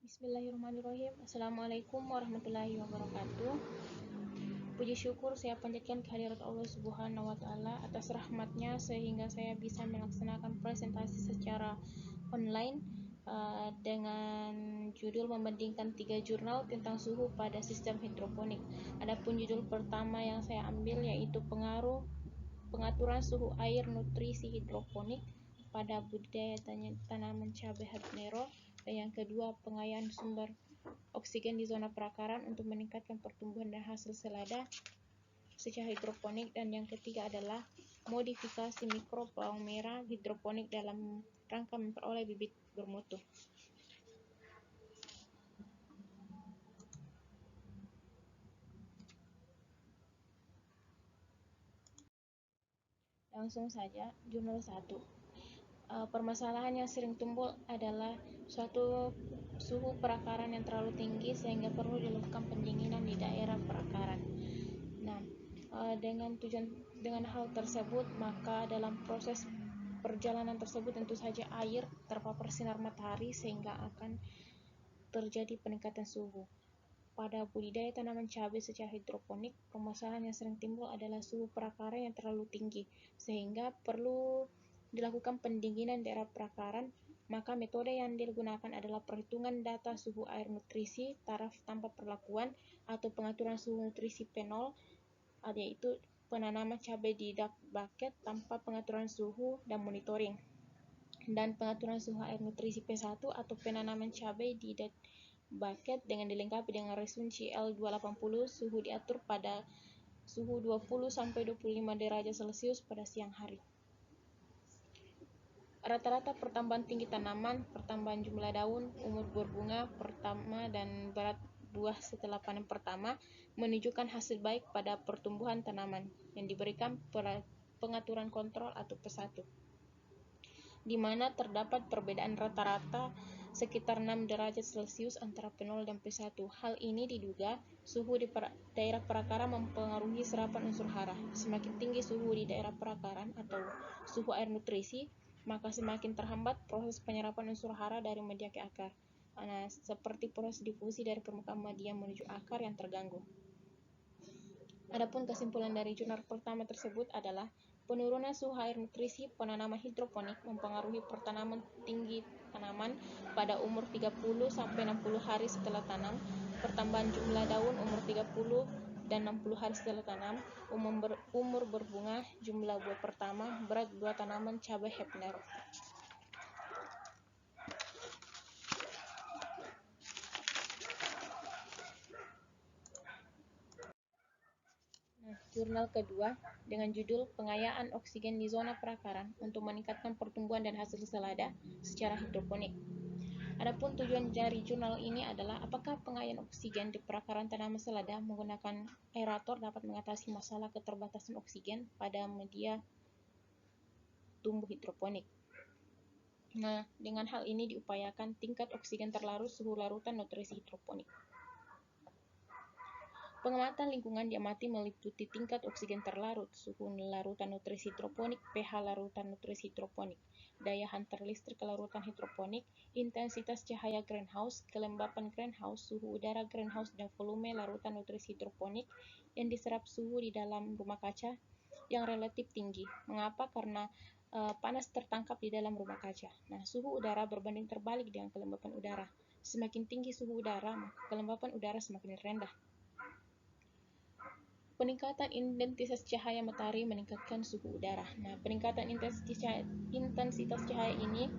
Bismillahirrahmanirrahim. Assalamualaikum warahmatullahi wabarakatuh. Puji syukur saya panjatkan kehadirat Allah Subhanahu wa Ta'ala atas rahmatnya sehingga saya bisa melaksanakan presentasi secara online dengan judul membandingkan 3 jurnal tentang suhu pada sistem hidroponik. Adapun judul pertama yang saya ambil yaitu pengaturan suhu air nutrisi hidroponik pada budidaya tanaman cabai habanero, dan yang kedua pengayaan sumber oksigen di zona perakaran untuk meningkatkan pertumbuhan dan hasil selada secara hidroponik, dan yang ketiga adalah modifikasi mikro bawang merah hidroponik dalam rangka memperoleh bibit bermutu. Langsung saja, jurnal 1. Permasalahan yang sering timbul adalah suatu suhu perakaran yang terlalu tinggi sehingga perlu dilakukan pendinginan di daerah perakaran. Nah, dengan hal tersebut, maka dalam proses perjalanan tersebut tentu saja air terpapar sinar matahari sehingga akan terjadi peningkatan suhu. Pada budidaya tanaman cabai secara hidroponik, permasalahan yang sering timbul adalah suhu perakaran yang terlalu tinggi sehingga perlu dilakukan pendinginan daerah perakaran. Maka metode yang digunakan adalah perhitungan data suhu air nutrisi taraf tanpa perlakuan atau pengaturan suhu nutrisi P0, yaitu penanaman cabai di dark bucket tanpa pengaturan suhu dan monitoring, dan pengaturan suhu air nutrisi P1 atau penanaman cabai di dark bucket dengan dilengkapi dengan resumsi L280. Suhu diatur pada suhu 20-25 derajat Celcius pada siang hari. Rata-rata pertambahan tinggi tanaman, pertambahan jumlah daun, umur berbunga pertama, dan berat buah setelah panen pertama menunjukkan hasil baik pada pertumbuhan tanaman yang diberikan pengaturan kontrol atau P1, di mana terdapat perbedaan rata-rata sekitar 6 derajat Celcius antara P0 dan P1. Hal ini diduga suhu di daerah perakaran mempengaruhi serapan unsur hara. Semakin tinggi suhu di daerah perakaran atau suhu air nutrisi, maka semakin terhambat proses penyerapan unsur hara dari media ke akar. Nah, seperti proses difusi dari permukaan media menuju akar yang terganggu. Adapun kesimpulan dari jurnal pertama tersebut adalah penurunan suhu air nutrisi penanaman hidroponik mempengaruhi pertanaman tinggi tanaman pada umur 30-60 hari setelah tanam, pertambahan jumlah daun umur 30 dan 60 hari setelah tanam, umur berbunga, jumlah buah pertama, berat buah tanaman cabai habanero. Jurnal kedua dengan judul pengayaan oksigen di zona perakaran untuk meningkatkan pertumbuhan dan hasil selada secara hidroponik. Adapun tujuan dari jurnal ini adalah apakah pengayaan oksigen di perakaran tanaman selada menggunakan aerator dapat mengatasi masalah keterbatasan oksigen pada media tumbuh hidroponik. Nah, dengan hal ini diupayakan tingkat oksigen terlarut suhu larutan nutrisi hidroponik. Pengamatan lingkungan diamati meliputi tingkat oksigen terlarut, suhu larutan nutrisi hidroponik, pH larutan nutrisi hidroponik, daya hantar listrik larutan hidroponik, intensitas cahaya greenhouse, kelembapan greenhouse, suhu udara greenhouse, dan volume larutan nutrisi hidroponik yang diserap suhu di dalam rumah kaca yang relatif tinggi. Mengapa? Karena panas tertangkap di dalam rumah kaca. Nah, suhu udara berbanding terbalik dengan kelembapan udara. Semakin tinggi suhu udara, maka kelembapan udara semakin rendah. Peningkatan intensitas cahaya matahari meningkatkan suhu udara. Nah, peningkatan intensitas cahaya ini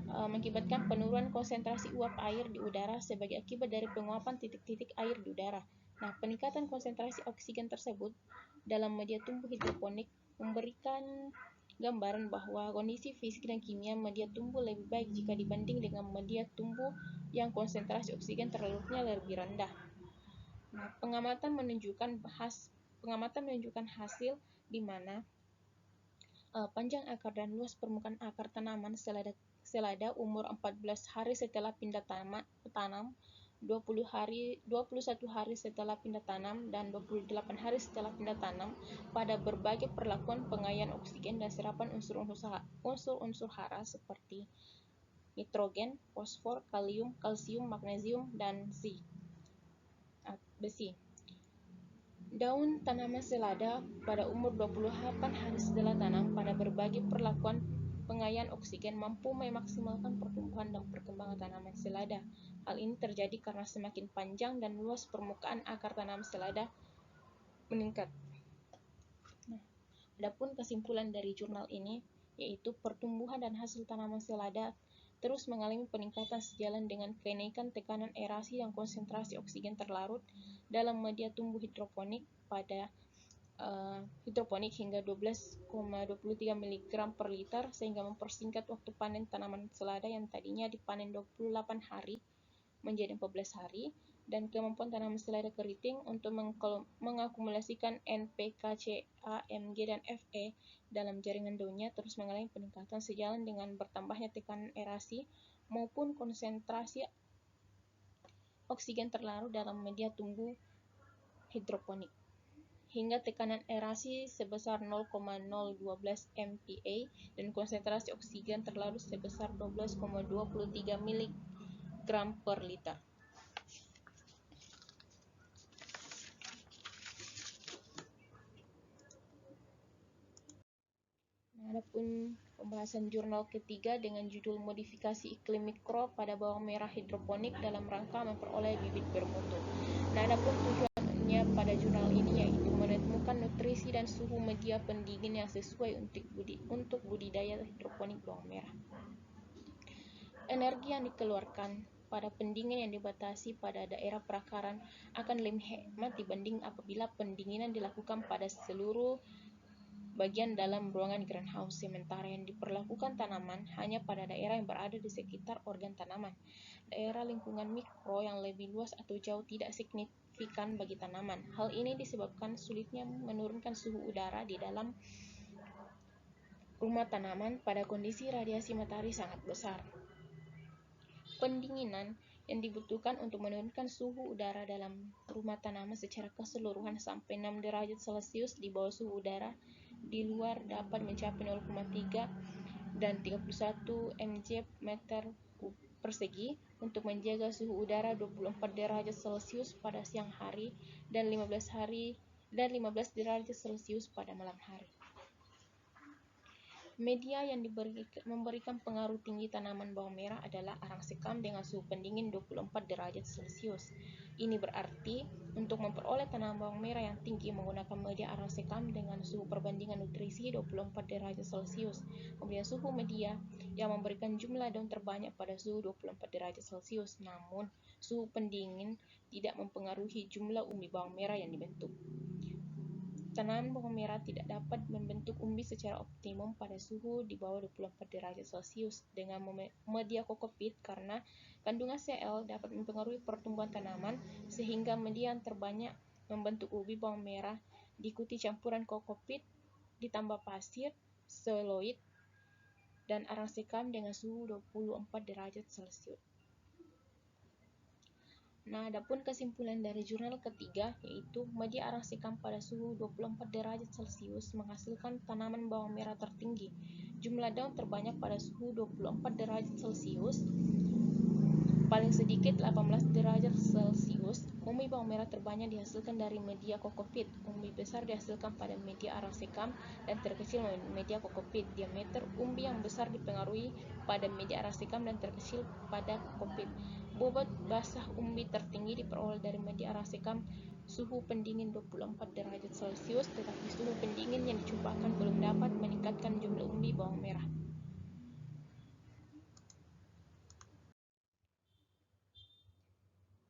mengakibatkan penurunan konsentrasi uap air di udara sebagai akibat dari penguapan titik-titik air di udara. Nah, peningkatan konsentrasi oksigen tersebut dalam media tumbuh hidroponik memberikan gambaran bahwa kondisi fisik dan kimia media tumbuh lebih baik jika dibanding dengan media tumbuh yang konsentrasi oksigen terlarutnya lebih rendah. Nah, pengamatan menunjukkan hasil di mana panjang akar dan luas permukaan akar tanaman selada umur 14 hari setelah pindah tanam, 21 hari setelah pindah tanam, dan 28 hari setelah pindah tanam pada berbagai perlakuan pengayaan oksigen dan serapan unsur-unsur hara seperti nitrogen, fosfor, kalium, kalsium, magnesium, dan besi. Daun tanaman selada pada umur 28 hari setelah tanam pada berbagai perlakuan pengayaan oksigen mampu memaksimalkan pertumbuhan dan perkembangan tanaman selada. Hal ini terjadi karena semakin panjang dan luas permukaan akar tanaman selada meningkat. Adapun kesimpulan dari jurnal ini yaitu pertumbuhan dan hasil tanaman selada terus mengalami peningkatan sejalan dengan kenaikan tekanan aerasi dan konsentrasi oksigen terlarut dalam media tumbuh hidroponik pada hidroponik hingga 12,23 mg per liter sehingga mempersingkat waktu panen tanaman selada yang tadinya dipanen 28 hari menjadi 14 hari dan kemampuan tanaman selada keriting untuk mengakumulasikan NPK, Ca, Mg, dan Fe dalam jaringan daunnya terus mengalami peningkatan sejalan dengan bertambahnya tekanan aerasi maupun konsentrasi oksigen terlarut dalam media tumbuh hidroponik hingga tekanan aerasi sebesar 0,012 MPa dan konsentrasi oksigen terlarut sebesar 12,23 mg per liter. Adapun pembahasan jurnal ketiga dengan judul Modifikasi Iklim Mikro pada Bawang Merah Hidroponik dalam rangka memperoleh bibit bermutu. Adapun tujuannya pada jurnal ini yaitu menemukan nutrisi dan suhu media pendingin yang sesuai untuk budidaya hidroponik bawang merah. Energi yang dikeluarkan pada pendingin yang dibatasi pada daerah perakaran akan lebih hemat dibanding apabila pendinginan dilakukan pada seluruh bagian dalam ruangan greenhouse, sementara yang diperlakukan tanaman hanya pada daerah yang berada di sekitar organ tanaman. Daerah lingkungan mikro yang lebih luas atau jauh tidak signifikan bagi tanaman. Hal ini disebabkan sulitnya menurunkan suhu udara di dalam rumah tanaman pada kondisi radiasi matahari sangat besar. Pendinginan yang dibutuhkan untuk menurunkan suhu udara dalam rumah tanaman secara keseluruhan sampai 6 derajat Celcius di bawah suhu udara di luar dapat mencapai 0,3 dan 31 mg meter persegi untuk menjaga suhu udara 24 derajat Celcius pada siang hari dan 15 derajat Celcius pada malam hari. Media yang memberikan pengaruh tinggi tanaman bawang merah adalah arang sekam dengan suhu pendingin 24 derajat Celcius. Ini berarti untuk memperoleh tanaman bawang merah yang tinggi menggunakan media arang sekam dengan suhu perbandingan nutrisi 24 derajat Celcius. Kemudian suhu media yang memberikan jumlah daun terbanyak pada suhu 24 derajat Celcius. Namun, suhu pendingin tidak mempengaruhi jumlah umbi bawang merah yang dibentuk. Tanaman bawang merah tidak dapat membentuk umbi secara optimum pada suhu di bawah 24 derajat Celcius dengan media kokopit karena kandungan Cl dapat mempengaruhi pertumbuhan tanaman sehingga media yang terbanyak membentuk umbi bawang merah diikuti campuran kokopit ditambah pasir, seluloid, dan arang sekam dengan suhu 24 derajat Celcius. Adapun kesimpulan dari jurnal ketiga yaitu media arang sekam pada suhu 24 derajat Celcius menghasilkan tanaman bawang merah tertinggi. Jumlah daun terbanyak pada suhu 24 derajat Celcius, paling sedikit 18 derajat Celcius. Umbi bawang merah terbanyak dihasilkan dari media kokopit. Umbi besar dihasilkan pada media arang sekam dan terkecil media kokopit. Diameter umbi yang besar dipengaruhi pada media arang sekam dan terkecil pada kokopit. Bobot basah umbi tertinggi diperoleh dari media arang sekam suhu pendingin 24 derajat Celcius, tetapi suhu pendingin yang dicumpakkan belum dapat meningkatkan jumlah umbi bawang merah.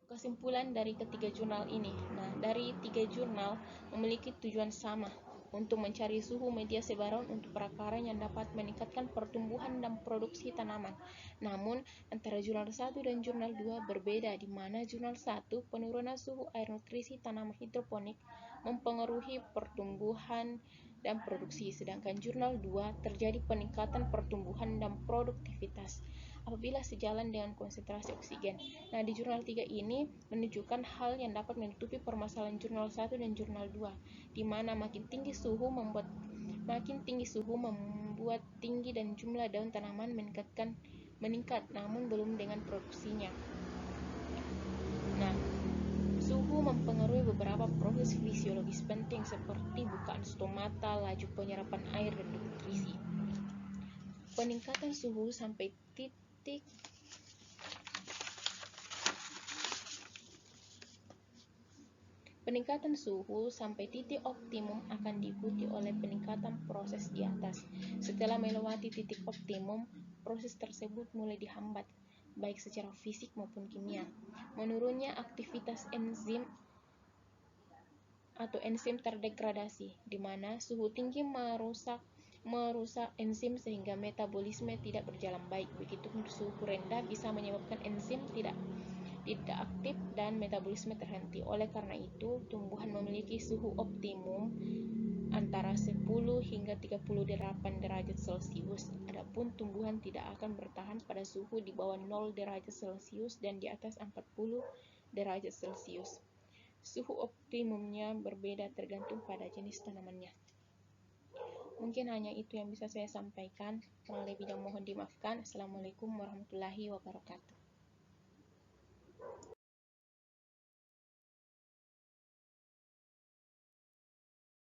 Kesimpulan dari ketiga jurnal ini. Dari tiga jurnal memiliki tujuan sama, untuk mencari suhu media sebaran untuk perakaran yang dapat meningkatkan pertumbuhan dan produksi tanaman. Namun, antara jurnal 1 dan jurnal 2 berbeda, di mana jurnal 1 penurunan suhu air nutrisi tanaman hidroponik mempengaruhi pertumbuhan dan produksi, sedangkan jurnal 2 terjadi peningkatan pertumbuhan dan produktivitas apabila sejalan dengan konsentrasi oksigen. Di jurnal 3 ini menunjukkan hal yang dapat menutupi permasalahan jurnal 1 dan jurnal 2, di mana makin tinggi suhu membuat tinggi dan jumlah daun tanaman meningkatkan meningkat, namun belum dengan produksinya. Nah, suhu mempengaruhi beberapa proses fisiologis penting seperti bukaan stomata, laju penyerapan air, dan nutrisi. Peningkatan suhu sampai titik optimum akan diikuti oleh peningkatan proses di atas. Setelah melewati titik optimum, proses tersebut mulai dihambat, baik secara fisik maupun kimia. Menurunnya aktivitas enzim atau enzim terdegradasi, di mana suhu tinggi merusak enzim sehingga metabolisme tidak berjalan baik. Begitupun suhu rendah bisa menyebabkan enzim tidak aktif dan metabolisme terhenti. Oleh karena itu, tumbuhan memiliki suhu optimum antara 10 hingga 38 derajat Celcius. Adapun tumbuhan tidak akan bertahan pada suhu di bawah 0 derajat Celcius dan di atas 40 derajat Celcius. Suhu optimumnya berbeda tergantung pada jenis tanamannya. Mungkin hanya itu yang bisa saya sampaikan. Kurang lebihnya mohon dimaafkan. Assalamualaikum warahmatullahi wabarakatuh.